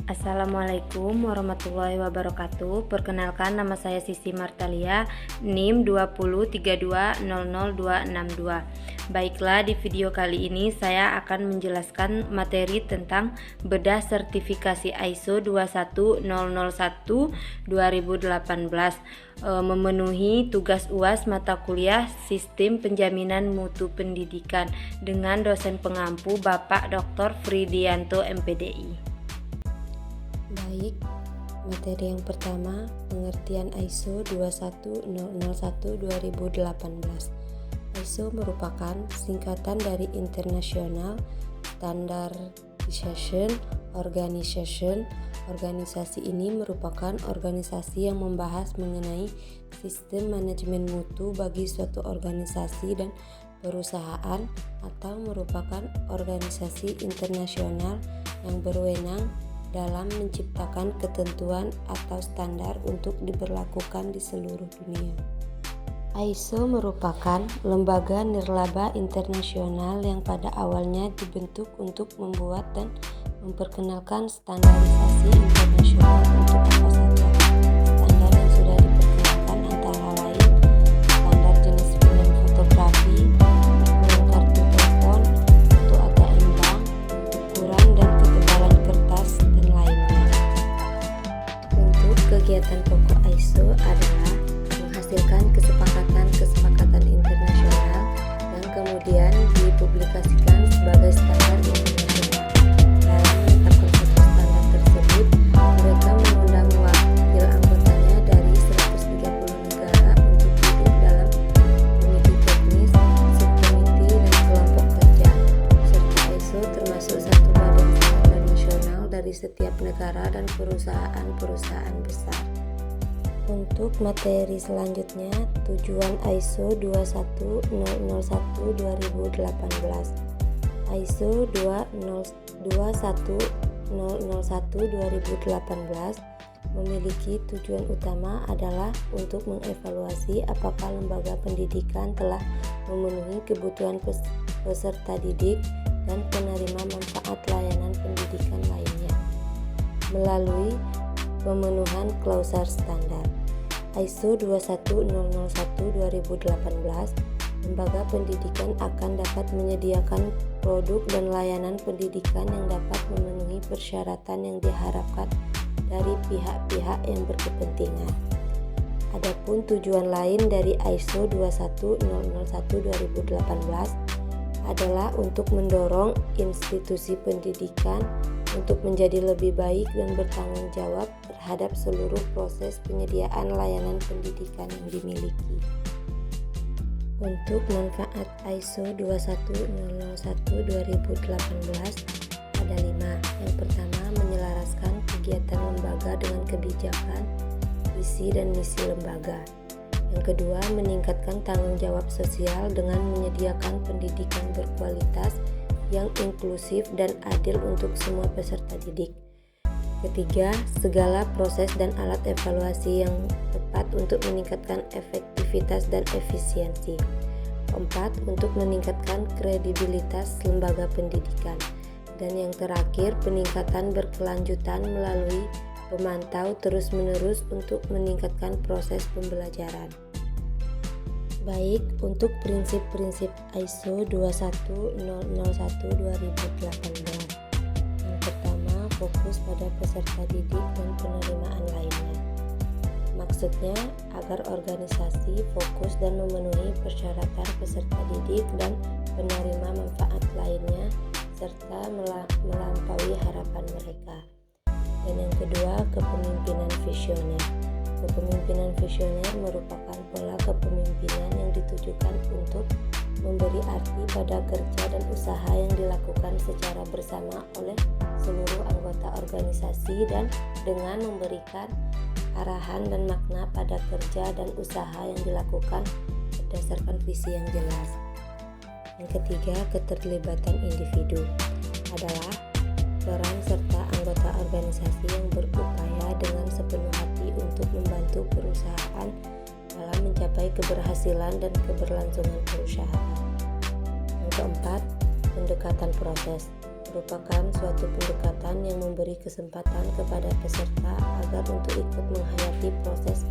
Assalamualaikum warahmatullahi wabarakatuh. Perkenalkan, nama saya Sisi Martalia, NIM 203200262. Baiklah, di video kali ini saya akan menjelaskan materi tentang bedah sertifikasi ISO 21001-2018, memenuhi tugas UAS mata kuliah Sistem Penjaminan Mutu Pendidikan dengan dosen pengampu Bapak Dr. Fridianto MPDI. Baik, materi yang pertama, pengertian ISO 21001-2018. ISO merupakan singkatan dari International Standardization Organization. Organisasi ini merupakan organisasi yang membahas mengenai sistem manajemen mutu bagi suatu organisasi dan perusahaan, atau merupakan organisasi internasional yang berwenang dalam menciptakan ketentuan atau standar untuk diberlakukan di seluruh dunia. ISO merupakan lembaga nirlaba internasional yang pada awalnya dibentuk untuk membuat dan memperkenalkan standarisasi internasional untuk apa saja. Standar yang sudah diperkenalkan antara lain standar jenis film fotografi, ukuran kartu telepon, untuk ATM bank, ukuran dan ketebalan kertas, dan lainnya. Untuk kegiatan pokok ISO adalah menghasilkan kesepakatan internasional yang kemudian dipublikasikan sebagai standar internasional. Dalam menetapkan satu standar tersebut, mereka mengundang wakil anggotanya dari 130 negara untuk duduk dalam komite teknis, subkomite, dan kelompok kerja. Peserta ISO termasuk satu badan standar nasional dari setiap negara dan perusahaan-perusahaan besar. Untuk materi selanjutnya, tujuan ISO 21001-2018. ISO 21001-2018 memiliki tujuan utama adalah untuk mengevaluasi apakah lembaga pendidikan telah memenuhi kebutuhan peserta didik dan penerima manfaat layanan pendidikan lainnya melalui pemenuhan klausul standar. ISO 21001-2018, lembaga pendidikan akan dapat menyediakan produk dan layanan pendidikan yang dapat memenuhi persyaratan yang diharapkan dari pihak-pihak yang berkepentingan. Adapun tujuan lain dari ISO 21001-2018 adalah untuk mendorong institusi pendidikan untuk menjadi lebih baik dan bertanggung jawab terhadap seluruh proses penyediaan layanan pendidikan yang dimiliki. Untuk manfaat ISO 21001-2018 ada 5. Yang pertama, menyelaraskan kegiatan lembaga dengan kebijakan, visi dan misi lembaga. Yang kedua, meningkatkan tanggung jawab sosial dengan menyediakan pendidikan berkualitas yang inklusif dan adil untuk semua peserta didik. Ketiga, segala proses dan alat evaluasi yang tepat untuk meningkatkan efektivitas dan efisiensi. Keempat, untuk meningkatkan kredibilitas lembaga pendidikan. Dan yang terakhir, peningkatan berkelanjutan melalui pemantau terus-menerus untuk meningkatkan proses pembelajaran. Baik, untuk prinsip-prinsip ISO 21001-2018. Yang pertama, fokus pada peserta didik dan penerimaan lainnya. Maksudnya, agar organisasi fokus dan memenuhi persyaratan peserta didik dan penerima manfaat lainnya, serta melampaui harapan mereka. Dan yang kedua, kepemimpinan visioner. Kepemimpinan visioner merupakan pola kepemimpinan yang ditujukan untuk memberi arti pada kerja dan usaha yang dilakukan secara bersama oleh seluruh anggota organisasi dan dengan memberikan arahan dan makna pada kerja dan usaha yang dilakukan berdasarkan visi yang jelas. Yang ketiga, keterlibatan individu adalah peran serta anggota organisasi yang berupaya dengan sepenuh hati untuk membantu perusahaan dalam mencapai keberhasilan dan keberlangsungan perusahaan. Yang keempat, pendekatan proses. merupakan suatu pendekatan yang memberi kesempatan kepada peserta agar untuk ikut menghayati proses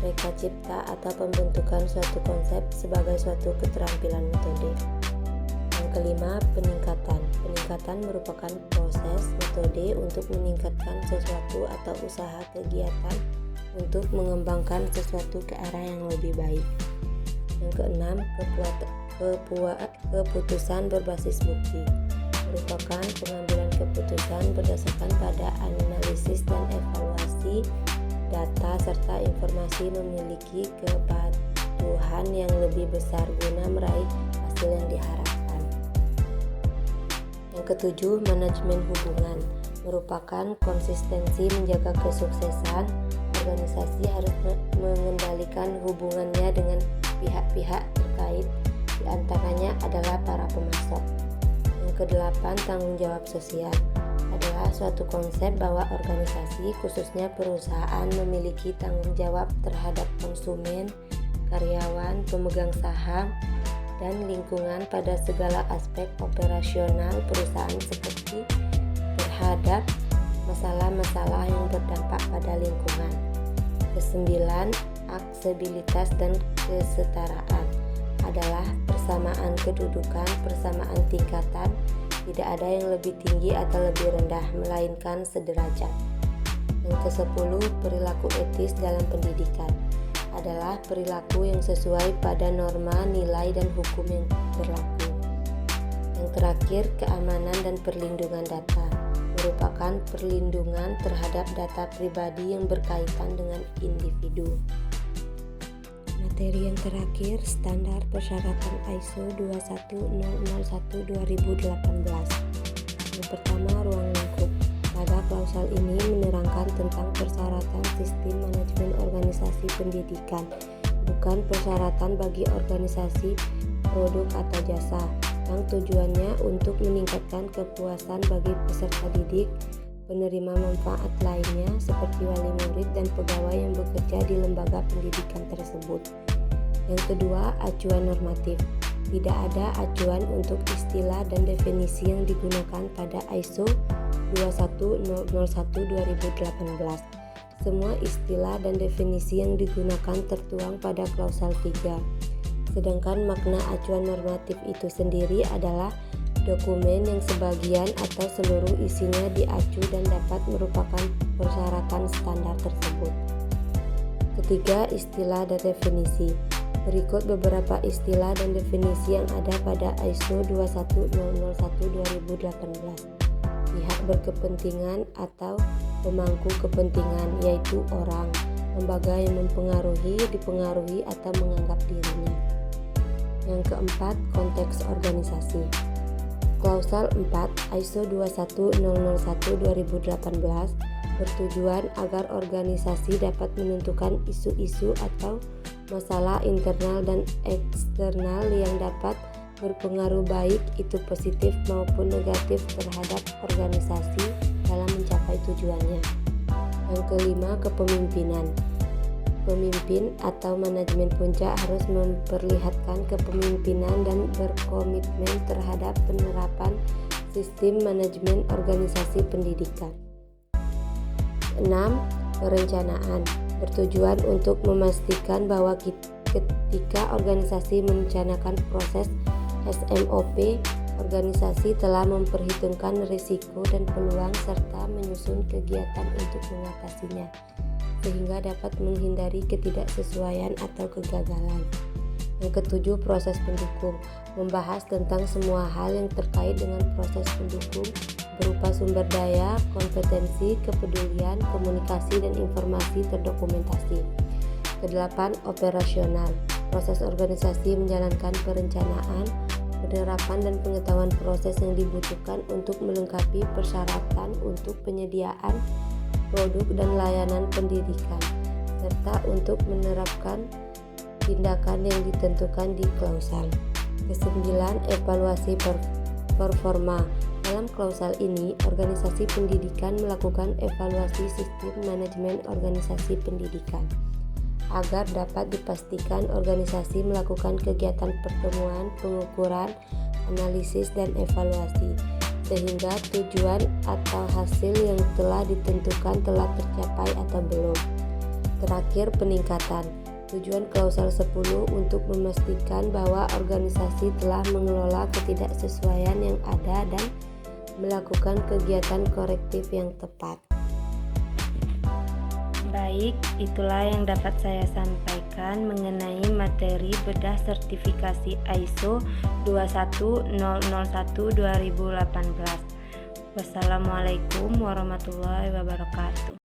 reka cipta atau pembentukan suatu konsep sebagai suatu keterampilan metode. Yang kelima, peningkatan. Peningkatan merupakan proses metode untuk meningkatkan sesuatu atau usaha kegiatan untuk mengembangkan sesuatu ke arah yang lebih baik. Yang keenam, keputusan berbasis bukti merupakan pengambilan keputusan berdasarkan pada analisis dan evaluasi data serta informasi memiliki kepatuhan yang lebih besar guna meraih hasil yang diharapkan. Yang ketujuh, manajemen hubungan merupakan konsistensi menjaga kesuksesan. Organisasi harus mengendalikan hubungannya dengan pihak-pihak terkait, diantaranya adalah para pemasok. Yang kedelapan, tanggung jawab sosial adalah suatu konsep bahwa organisasi, khususnya perusahaan, memiliki tanggung jawab terhadap konsumen, karyawan, pemegang saham, dan lingkungan pada segala aspek operasional perusahaan seperti terhadap masalah-masalah yang berdampak pada lingkungan. Kesembilan, aksesibilitas dan kesetaraan adalah persamaan kedudukan, persamaan tingkatan, tidak ada yang lebih tinggi atau lebih rendah, melainkan sederajat. Yang kesepuluh, perilaku etis dalam pendidikan adalah perilaku yang sesuai pada norma, nilai, dan hukum yang berlaku. Yang terakhir, keamanan dan perlindungan data merupakan perlindungan terhadap data pribadi yang berkaitan dengan individu. Materi yang terakhir, standar persyaratan ISO 21001-2018. Yang pertama, ruang lingkup. Pada klausal ini menerangkan tentang persyaratan sistem manajemen organisasi pendidikan, bukan persyaratan bagi organisasi, produk atau jasa, yang tujuannya untuk meningkatkan kepuasan bagi peserta didik, penerima manfaat lainnya seperti wali murid dan pegawai yang bekerja di lembaga pendidikan tersebut. Yang kedua, acuan normatif. Tidak ada acuan untuk istilah dan definisi yang digunakan pada ISO 21001-2018. Semua istilah dan definisi yang digunakan tertuang pada klausal 3. Sedangkan makna acuan normatif itu sendiri adalah dokumen yang sebagian atau seluruh isinya diacu dan dapat merupakan persyaratan standar tersebut. Ketiga, istilah dan definisi. Berikut beberapa istilah dan definisi yang ada pada ISO 21001-2018. Pihak berkepentingan atau pemangku kepentingan, yaitu orang, lembaga yang mempengaruhi, dipengaruhi, atau menganggap dirinya. Yang keempat, konteks organisasi. Klausal 4 ISO 21001-2018 bertujuan agar organisasi dapat menentukan isu-isu atau masalah internal dan eksternal yang dapat berpengaruh baik itu positif maupun negatif terhadap organisasi dalam mencapai tujuannya. Yang kelima, kepemimpinan. Pemimpin atau manajemen puncak harus memperlihatkan kepemimpinan dan berkomitmen terhadap penerapan sistem manajemen organisasi pendidikan. 6. Perencanaan bertujuan untuk memastikan bahwa ketika organisasi merencanakan proses SMOP, organisasi telah memperhitungkan risiko dan peluang serta menyusun kegiatan untuk mengatasinya, sehingga dapat menghindari ketidaksesuaian atau kegagalan. Yang ketujuh, proses pendukung membahas tentang semua hal yang terkait dengan proses pendukung berupa sumber daya, kompetensi, kepedulian, komunikasi, dan informasi terdokumentasi. Kedelapan, operasional. Proses organisasi menjalankan perencanaan, penerapan, dan pengetahuan proses yang dibutuhkan untuk melengkapi persyaratan untuk penyediaan produk dan layanan pendidikan, serta untuk menerapkan tindakan yang ditentukan di klausal. Kesembilan, evaluasi performa. Dalam klausal ini, organisasi pendidikan melakukan evaluasi sistem manajemen organisasi pendidikan agar dapat dipastikan organisasi melakukan kegiatan pertemuan, pengukuran, analisis, dan evaluasi, sehingga tujuan atau hasil yang telah ditentukan telah tercapai atau belum. Terakhir, peningkatan. Tujuan klausal 10 untuk memastikan bahwa organisasi telah mengelola ketidaksesuaian yang ada dan melakukan kegiatan korektif yang tepat. Baik, itulah yang dapat saya sampaikan mengenai materi bedah sertifikasi ISO 21001-2018. Wassalamualaikum warahmatullahi wabarakatuh.